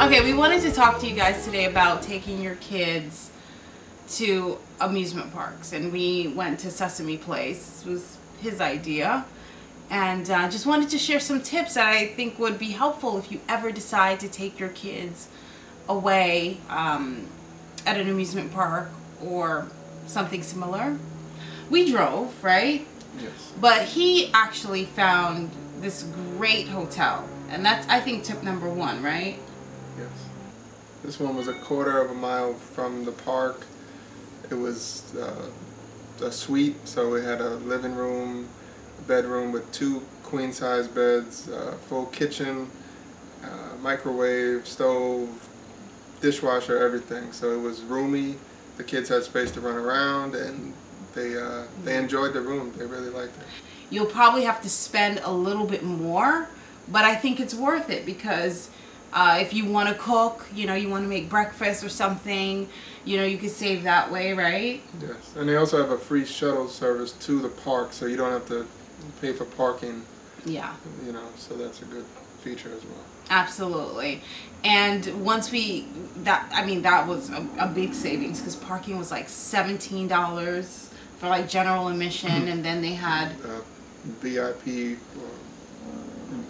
Okay, we wanted to talk to you guys today about taking your kids to amusement parks, and we went to Sesame Place. This was his idea, and just wanted to share some tips that I think would be helpful if you ever decide to take your kids away at an amusement park or something similar. We drove, right? Yes. But he actually found this great hotel, and that's, I think, tip number one, right? Yes. This one was a quarter of a mile from the park. It was a suite, so we had a living room, a bedroom with 2 queen-size beds, full kitchen, microwave, stove, dishwasher, everything. So it was roomy. The kids had space to run around, and they enjoyed the room. They really liked it. You'll probably have to spend a little bit more, but I think it's worth it because if you want to cook, you want to make breakfast or something, you could save that way, right? Yes, and they also have a free shuttle service to the park, so you don't have to pay for parking. Yeah. So that's a good feature as well. Absolutely. And once that was a big savings because parking was like $17 for like general admission, and then they had VIP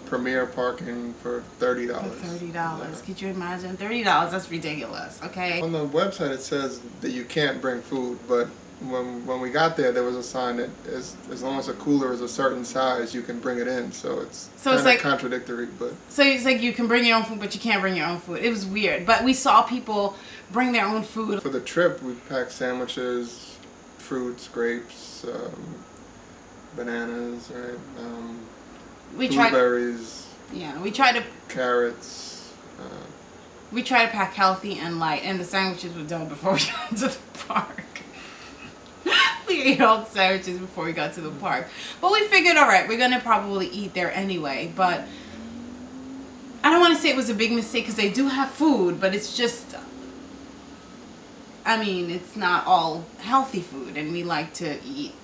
premier parking for $30. $30. Yeah. Could you imagine? $30, that's ridiculous, okay? On the website it says that you can't bring food, but when we got there was a sign that as long as the cooler is a certain size, you can bring it in. So it's kind of like contradictory, but so it's like you can bring your own food, but you can't bring your own food. It was weird, but we saw people bring their own food. For the trip, we packed sandwiches, fruits, grapes, bananas, right? Blueberries. We tried to carrots. We tried to pack healthy and light, and the sandwiches were done before we got to the park. We ate all the sandwiches before we got to the park, but we figured, all right, we're gonna probably eat there anyway. But I don't want to say it was a big mistake because they do have food, but it's just, it's not all healthy food, and we like to eat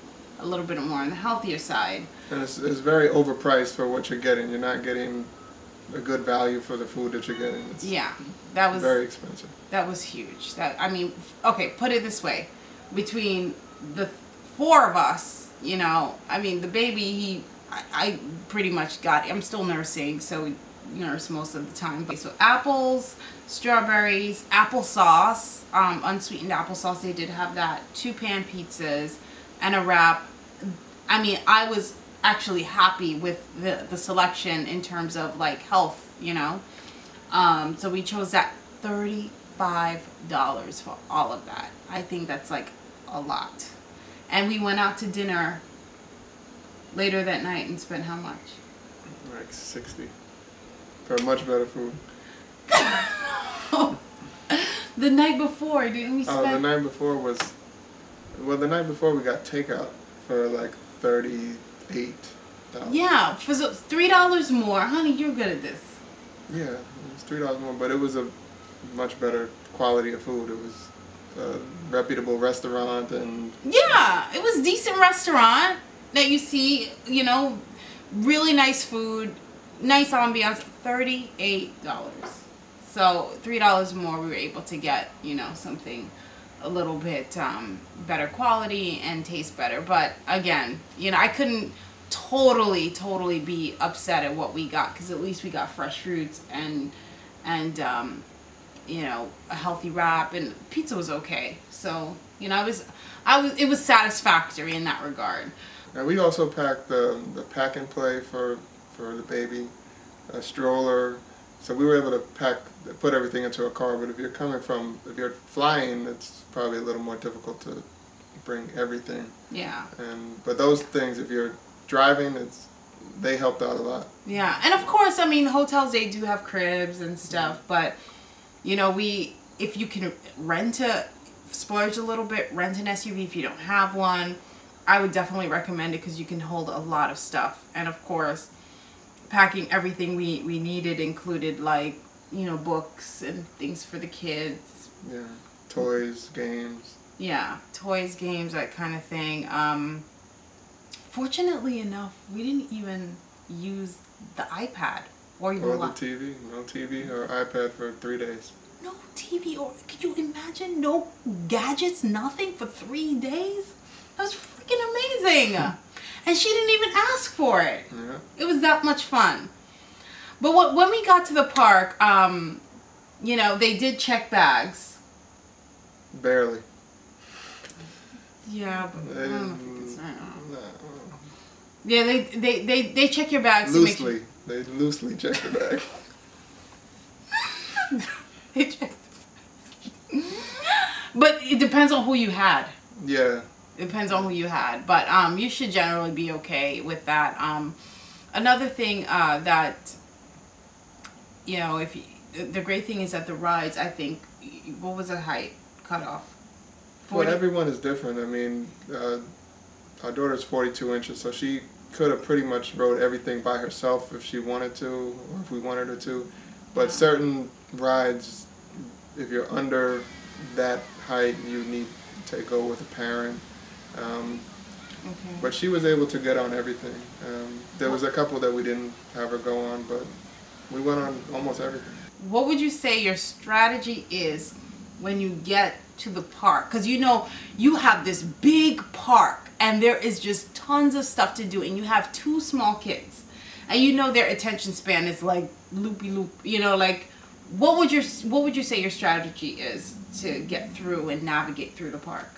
a little bit more on the healthier side. And it's very overpriced for what you're getting. You're not getting a good value for the food that you're getting. It's that was very expensive. That was huge. Okay, put it this way. Between the 4 of us, the baby, I pretty much got, I'm still nursing, so we nurse most of the time. So apples, strawberries, applesauce, unsweetened applesauce, they did have that, 2 pan pizzas, and a wrap. I was actually happy with the selection in terms of like health, so we chose that. $35 for all of that. I think that's like a lot. And we went out to dinner later that night and spent how much? Like $60 for much better food. The night before, didn't we spend? The night before was, the night before we got takeout for like $38. Yeah, for $3 more. Honey, you're good at this. Yeah, it was $3 more, but it was a much better quality of food. It was a reputable restaurant, and yeah, it was a decent restaurant that you see, really nice food, nice ambiance. $38. So $3 more, we were able to get, something a little bit better quality and taste better. But again, I couldn't totally be upset at what we got, because at least we got fresh fruits and a healthy wrap, and pizza was okay. So it was satisfactory in that regard. And we also packed the pack and play for the baby, a stroller. So we were able to put everything into a car. But if you're flying, it's probably a little more difficult to bring everything. Yeah. But those things, if you're driving, they helped out a lot. Yeah, and of course, hotels, they do have cribs and stuff, but if you can splurge a little bit, rent an SUV if you don't have one, I would definitely recommend it because you can hold a lot of stuff. And of course, packing everything we needed included like, books and things for the kids. Yeah, toys, games. Yeah, toys, games, that kind of thing. Fortunately enough, we didn't even use the iPad. Or you Or the TV. No TV or iPad for 3 days. No TV, or could you imagine? No gadgets, nothing for 3 days? That was freaking amazing. And she didn't even ask for it. Yeah. It was that much fun. But when we got to the park, you know, they did check bags. Barely. Yeah, but I don't know. No. Yeah, they check your bags. Loosely. They loosely check the bag. They check. But it depends on who you had. Yeah. It depends on who you had. But you should generally be okay with that. Another thing that, you know, if you, the great thing is that the rides, I think, what was the height cutoff? 40? Well, everyone is different. I mean, our daughter's 42 inches, so she could have pretty much rode everything by herself if she wanted to, or if we wanted her to. But certain rides, if you're under that height, you need to go with a parent. Okay. But she was able to get on everything. There was a couple that we didn't have her go on, but we went on almost everything. What would you say your strategy is when you get to the park? Because you know you have this big park and there is just tons of stuff to do, and you have 2 small kids, and you know their attention span is like loopy loop. You know, like what would you say your strategy is to get through and navigate through the park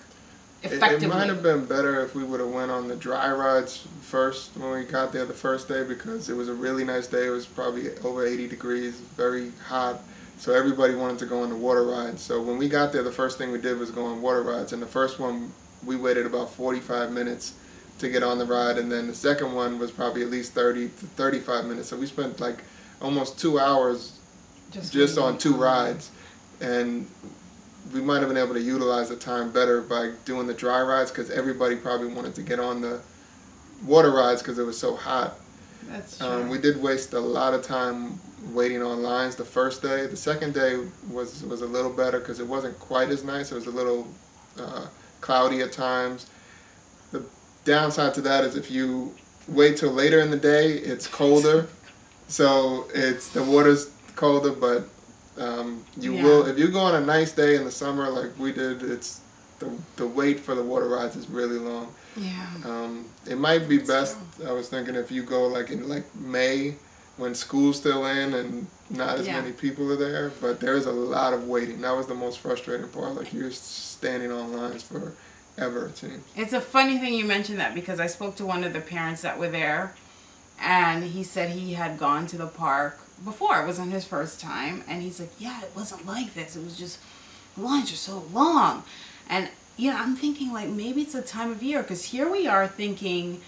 effectively? It might have been better if we would have went on the dry rides first when we got there the first day, because it was a really nice day. It was probably over 80 degrees, very hot. So everybody wanted to go on the water rides. So when we got there, the first thing we did was go on water rides. And the first one, we waited about 45 minutes to get on the ride. And then the second one was probably at least 30 to 35 minutes. So we spent like almost 2 hours just on 2 rides. And we might have been able to utilize the time better by doing the dry rides, because everybody probably wanted to get on the water rides because it was so hot. That's true. We did waste a lot of time waiting on lines the first day. The second day was a little better because it wasn't quite as nice. It was a little cloudy at times. The downside to that is if you wait till later in the day, it's colder. So the water's colder, but you will, if you go on a nice day in the summer like we did, it's the wait for the water rides is really long. Yeah. It might be best, I was thinking, if you go like in like May when school's still in and not as many people are there, but there is a lot of waiting. That was the most frustrating part. Like you're standing on lines forever, it seems. It's a funny thing you mentioned that, because I spoke to one of the parents that were there, and he said he had gone to the park before. It wasn't his first time, and he's like, yeah, it wasn't like this. It was just, the lines are so long. And yeah, I'm thinking like maybe it's a time of year, because here we are thinking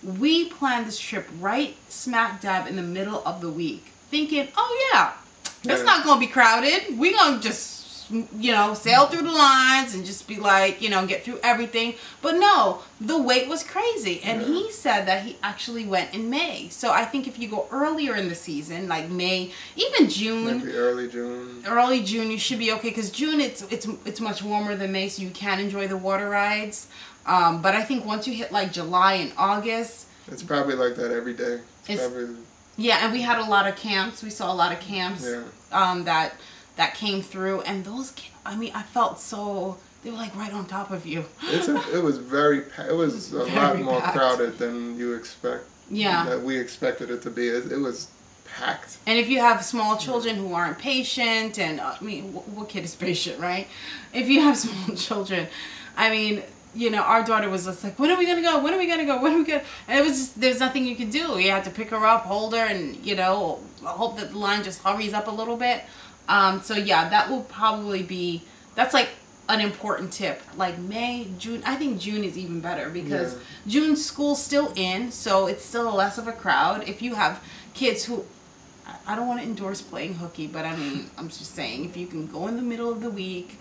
we planned this trip right smack dab in the middle of the week, thinking, oh yeah, it's not going to be crowded. We're going to just, you know, sail through the lines and just be like, you know, get through everything. But no, the wait was crazy. And he said that he actually went in May. So I think if you go earlier in the season, like May, even June. Maybe early June. Early June, you should be okay, because June, it's much warmer than May, so you can enjoy the water rides. But I think once you hit like July and August, it's probably like that every day. Yeah, and we had a lot of camps. We saw a lot of camps that came through, and those, I mean, I felt so, they were like right on top of you. It was a lot more crowded than you expect. Yeah. That we expected it to be. It was packed. And if you have small children who aren't patient, and I mean, what kid is patient, right? If you have small children, I mean, you know, our daughter was just like, when are we going to go? When are we going to go? When are we going to? And it was just, there's nothing you could do. You had to pick her up, hold her, and, you know, hope that the line just hurries up a little bit. So yeah, that will probably be, that's like an important tip. Like May, June, I think June is even better, because June school's still in, so it's still less of a crowd. If you have kids who, I don't want to endorse playing hooky, but I mean, I'm just saying, if you can go in the middle of the week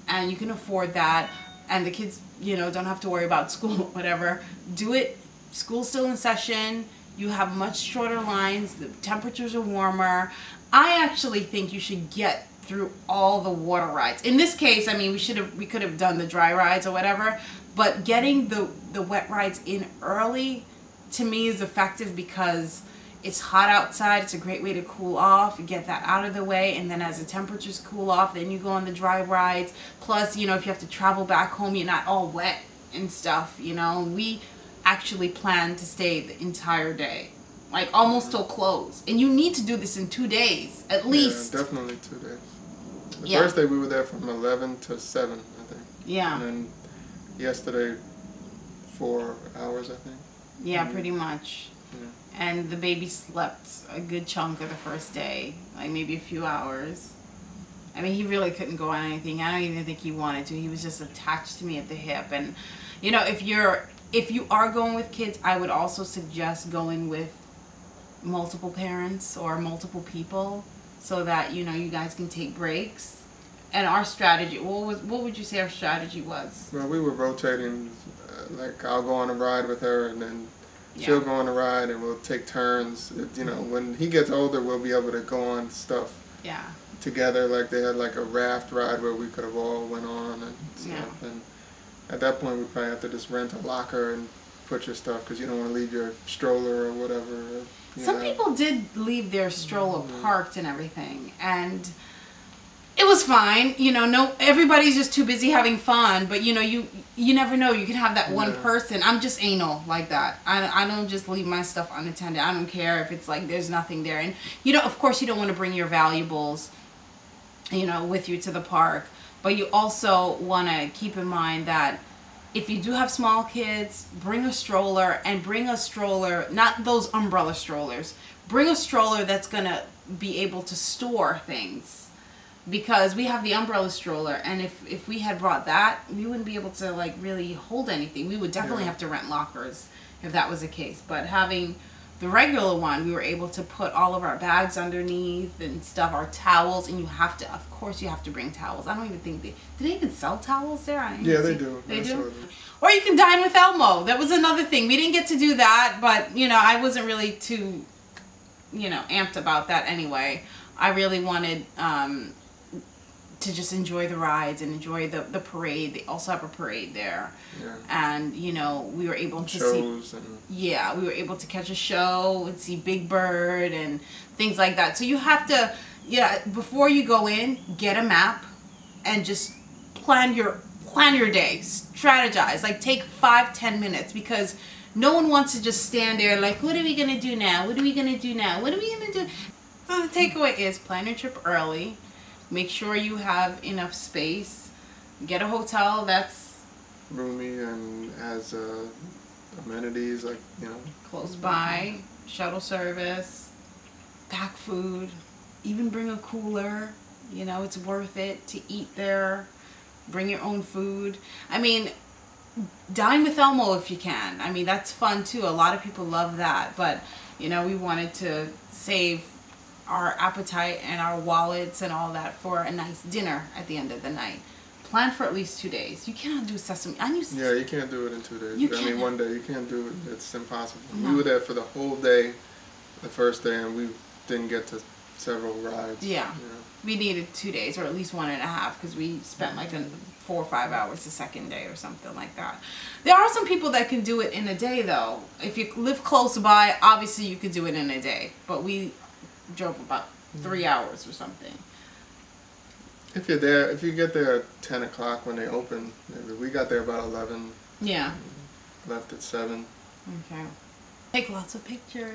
and you can afford that, and the kids, you know, don't have to worry about school, whatever, do it. School's still in session. You have much shorter lines. The temperatures are warmer. I actually think you should get through all the water rides. In this case, I mean, we could have done the dry rides or whatever, but getting the wet rides in early, to me, is effective, because It's hot outside. It's a great way to cool off. You get that out of the way, and then as the temperatures cool off, then you go on the dry rides. Plus, you know, if you have to travel back home, you're not all wet and stuff, you know. We actually plan to stay the entire day, like almost till close. And you need to do this in 2 days, at least. Yeah, definitely 2 days. The first day we were there from 11 to 7, I think. Yeah. And then yesterday, 4 hours, I think. Yeah, pretty much. Yeah. And the baby slept a good chunk of the first day, like maybe a few hours. I mean, he really couldn't go on anything. I don't even think he wanted to. He was just attached to me at the hip. And, you know, if you are going with kids, I would also suggest going with multiple parents or multiple people so that, you know, you guys can take breaks. And our strategy, what would you say our strategy was? Well, we were rotating. Like, I'll go on a ride with her, and then she'll go on a ride, and we'll take turns. You know, when he gets older, we'll be able to go on stuff together. Like, they had like a raft ride where we could have all went on and stuff. And at that point, we probably have to just rent a locker and put your stuff, because you don't want to leave your stroller or whatever. Some people did leave their stroller parked and everything, and it was fine. You know, no, everybody's just too busy having fun. But you know, you never know. You can have that one person. I'm just anal like that. I don't just leave my stuff unattended. I don't care if it's like there's nothing there. And you know, of course, you don't want to bring your valuables, you know, with you to the park. But you also want to keep in mind that if you do have small kids, bring a stroller, and bring a stroller, not those umbrella strollers. Bring a stroller that's gonna be able to store things. Because we have the umbrella stroller, and if we had brought that, we wouldn't be able to like really hold anything. We would definitely have to rent lockers if that was the case. But having the regular one, we were able to put all of our bags underneath and stuff, our towels, and you have to, of course, you have to bring towels. I don't even think do they even sell towels there? Yeah, they do. They do? Or you can dine with Elmo. That was another thing. We didn't get to do that, but, you know, I wasn't really too, you know, amped about that anyway. I really wanted to just enjoy the rides and enjoy the parade. They also have a parade there. Yeah. And, you know, we were able to shows see... Yeah, we were able to catch a show and see Big Bird and things like that. So you have to, before you go in, get a map and just plan your day. Strategize. Like, take 5-10 minutes, because no one wants to just stand there like, what are we going to do now? What are we going to do now? What are we going to do? So the takeaway is plan your trip early. Make sure you have enough space. Get a hotel that's roomy and has amenities, like, you know, close by, shuttle service, pack food, even bring a cooler. You know, it's worth it to eat there. Bring your own food. I mean, dine with Elmo if you can. I mean, that's fun too. A lot of people love that. But, you know, we wanted to save our appetite and our wallets and all that for a nice dinner at the end of the night. Plan for at least 2 days. You cannot do Sesame. Yeah, you can't do it in 2 days. I mean, one day you can't do it. It's impossible. No. We were there for the whole day, the first day, and we didn't get to several rides. Yeah, you know. We needed 2 days, or at least 1.5, because we spent like 4 or 5 hours the second day or something like that. There are some people that can do it in a day, though. If you live close by, obviously you could do it in a day. But we drove about 3 hours or something. If you're there, if you get there at 10 o'clock when they open, maybe. We got there about 11. Yeah. Left at 7. Okay. Take lots of pictures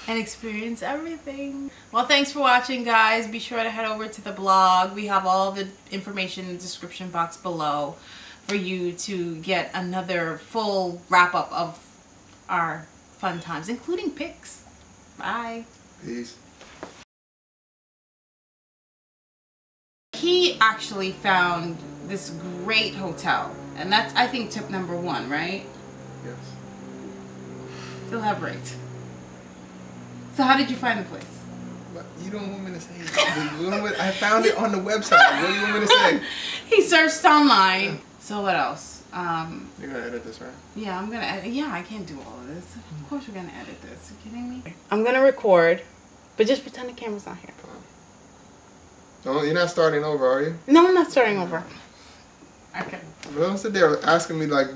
and experience everything. Well, thanks for watching, guys. Be sure to head over to the blog. We have all the information in the description box below for you to get another full wrap-up of our fun times, including pics. Bye. Peace. He actually found this great hotel, and that's, I think, tip number 1, right? Yes. Elaborate. So how did you find the place? You don't want me to say it. I found it on the website. What do you want me to say? He searched online. So what else? You're going to edit this, right? Yeah, I'm going to edit. Yeah, I can't do all of this. Of course we're going to edit this. Are you kidding me? I'm going to record, but just pretend the camera's not here. So you're not starting over, are you? No, I'm not starting over. Okay. Don't sit there asking me like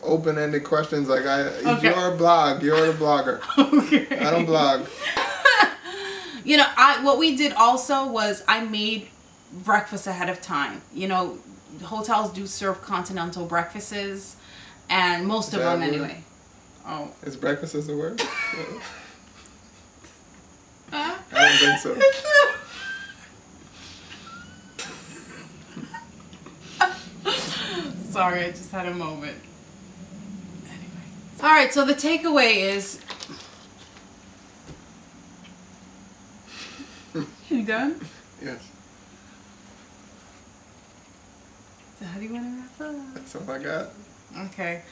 open-ended questions like it's Okay. your blog. You're the blogger. Okay. I don't blog. You know, what we did also was I made breakfast ahead of time. You know, hotels do serve continental breakfasts, and most of them anyway. Oh. Is breakfast is the word? I don't think so. Sorry, I just had a moment. Anyway. Alright, so the takeaway is... You done? Yes. So how do you want to wrap up? That's all I got. Okay.